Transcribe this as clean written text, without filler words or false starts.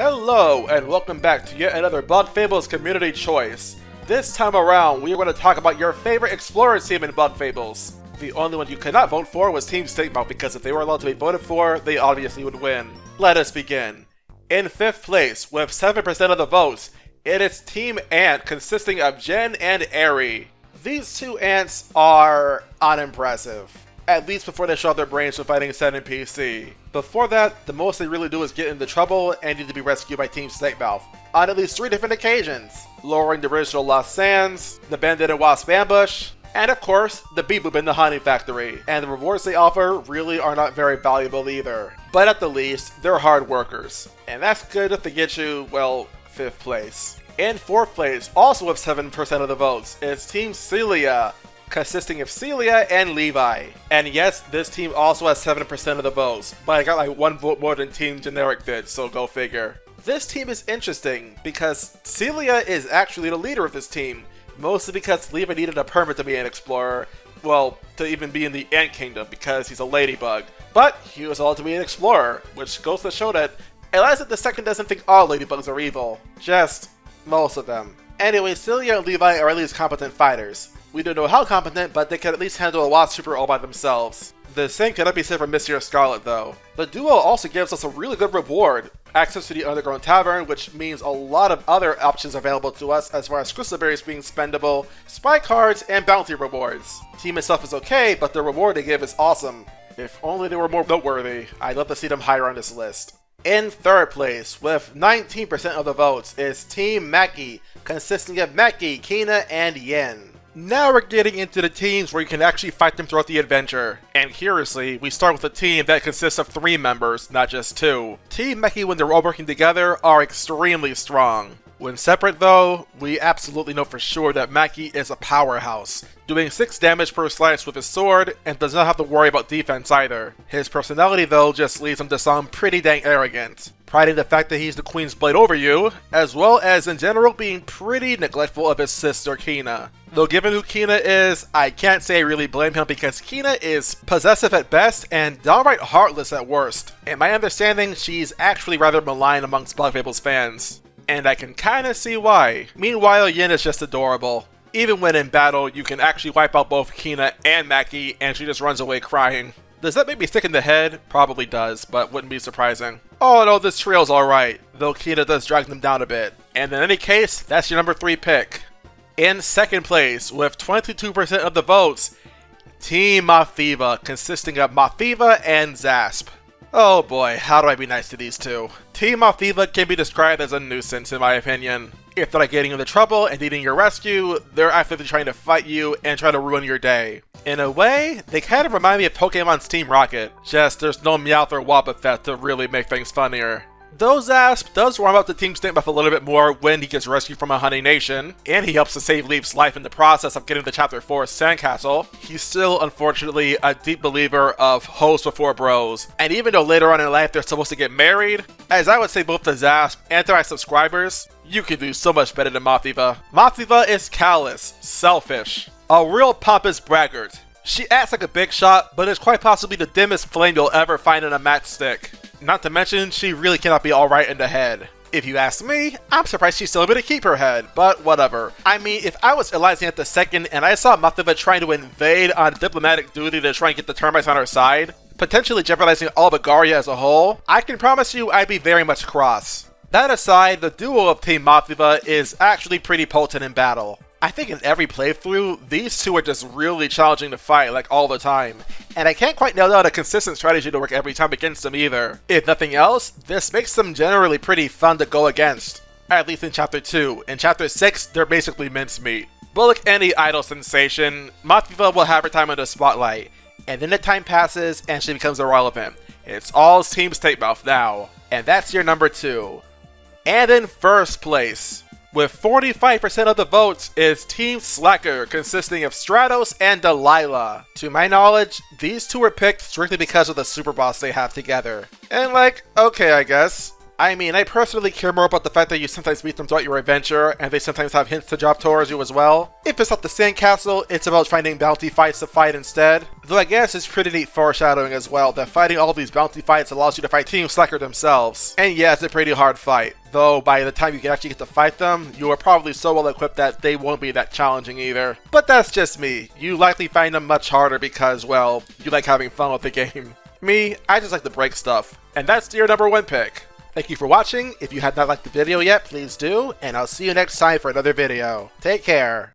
Hello, and welcome back to yet another Bug Fables community choice. This time around, we are going to talk about your favorite Explorer team in Bug Fables. The only one you could not vote for was Team Statemouth, because if they were allowed to be voted for, they obviously would win. Let us begin. In 5th place, with 7% of the votes, it is Team Ant, consisting of Jen and Aerie. These two ants are unimpressive. At least before they show off their brains from fighting Sen and PC. Before that, the most they really do is get into trouble and need to be rescued by Team Statemouth on at least 3 different occasions. Lowering the original Lost Sands, the Bandit and Wasp ambush, and of course, the Bee Boop in the Honey Factory. And the rewards they offer really are not very valuable either. But at the least, they're hard workers. And that's good if they get you, well, 5th place. In 4th place, also with 7% of the votes, is Team Celia, consisting of Celia and Levi. And yes, this team also has 7% of the votes, but I got like 1 vote more than Team Generic did, so go figure. This team is interesting because Celia is actually the leader of this team, mostly because Levi needed a permit to be an explorer, well, to even be in the Ant Kingdom because he's a ladybug. But he was allowed to be an explorer, which goes to show that Eliza II doesn't think all ladybugs are evil, just most of them. Anyway, Celia and Levi are at least competent fighters. We don't know how competent, but they can at least handle a Wasp Trooper all by themselves. The same cannot be said for Misty or Scarlet though. The duo also gives us a really good reward. Access to the Underground Tavern, which means a lot of other options available to us as far as crystal berries being spendable, spy cards, and bounty rewards. Team itself is okay, but the reward they give is awesome. If only they were more noteworthy, I'd love to see them higher on this list. In 3rd place, with 19% of the votes, is Team Mackie, consisting of Mackie, Kina, and Yen. Now we're getting into the teams where you can actually fight them throughout the adventure. And curiously, we start with a team that consists of 3 members, not just 2. Team Mackie, when they're all working together, are extremely strong. When separate though, we absolutely know for sure that Mackie is a powerhouse, doing 6 damage per slice with his sword, and does not have to worry about defense either. His personality though just leads him to sound pretty dang arrogant, priding the fact that he's the Queen's blade over you, as well as in general being pretty neglectful of his sister Kina. Though given who Kina is, I can't say I really blame him because Kina is possessive at best and downright heartless at worst. In my understanding, she's actually rather maligned amongst Bug Fables fans. And I can kinda see why. Meanwhile, Yin is just adorable. Even when in battle, you can actually wipe out both Kina and Mackie and she just runs away crying. Does that make me sick in the head? Probably does, but wouldn't be surprising. Oh no, this trio's alright, though Kina does drag them down a bit. And in any case, that's your number 3 pick. In 2nd place, with 22% of the votes, Team Mafi, consisting of Mafi and Zasp. Oh boy, how do I be nice to these two? Team Mafi can be described as a nuisance in my opinion. If they're not getting into trouble and needing your rescue, they're actively trying to fight you and try to ruin your day. In a way, they kind of remind me of Pokemon's Team Rocket, just there's no Meowth or Wobbuffet to really make things funnier. Though Zasp does warm up to Team Statemouth a little bit more when he gets rescued from a Honey Nation, and he helps to save Leaf's life in the process of getting to Chapter 4 Sandcastle, he's still, unfortunately, a deep believer of hoes before bros. And even though later on in life they're supposed to get married, as I would say both to Zasp and to my subscribers, you can do so much better than Mafi. Mafi is callous, selfish, a real pompous braggart. She acts like a big shot, but is quite possibly the dimmest flame you'll ever find in a matchstick. Not to mention, she really cannot be alright in the head. If you ask me, I'm surprised she's still able to keep her head, but whatever. I mean, if I was Eliza at the second and I saw Mafi trying to invade on diplomatic duty to try and get the termites on her side, potentially jeopardizing all Bulgaria as a whole, I can promise you I'd be very much cross. That aside, the duo of Team Mafi is actually pretty potent in battle. I think in every playthrough, these two are just really challenging to fight, like all the time. And I can't quite nail down a consistent strategy to work every time against them either. If nothing else, this makes them generally pretty fun to go against. At least in Chapter 2. In Chapter 6, they're basically mincemeat. But like any idol sensation, Mafi will have her time in the spotlight. And then the time passes and she becomes irrelevant. It's all Team Statemouth now. And that's your number 2. And in 1st place, with 45% of the votes, is Team Slacker, consisting of Stratos and Delilah. To my knowledge, these two were picked strictly because of the super boss they have together. And like, okay I guess. I mean, I personally care more about the fact that you sometimes meet them throughout your adventure, and they sometimes have hints to drop towards you as well. If it's not the sandcastle, it's about finding bounty fights to fight instead. Though I guess it's pretty neat foreshadowing as well, that fighting all these bounty fights allows you to fight Team Slacker themselves. And yeah, it's a pretty hard fight. Though by the time you can actually get to fight them, you are probably so well equipped that they won't be that challenging either. But that's just me. You likely find them much harder because, well, you like having fun with the game. Me, I just like to break stuff. And that's your number 1 pick. Thank you for watching. If you have not liked the video yet, please do, and I'll see you next time for another video. Take care.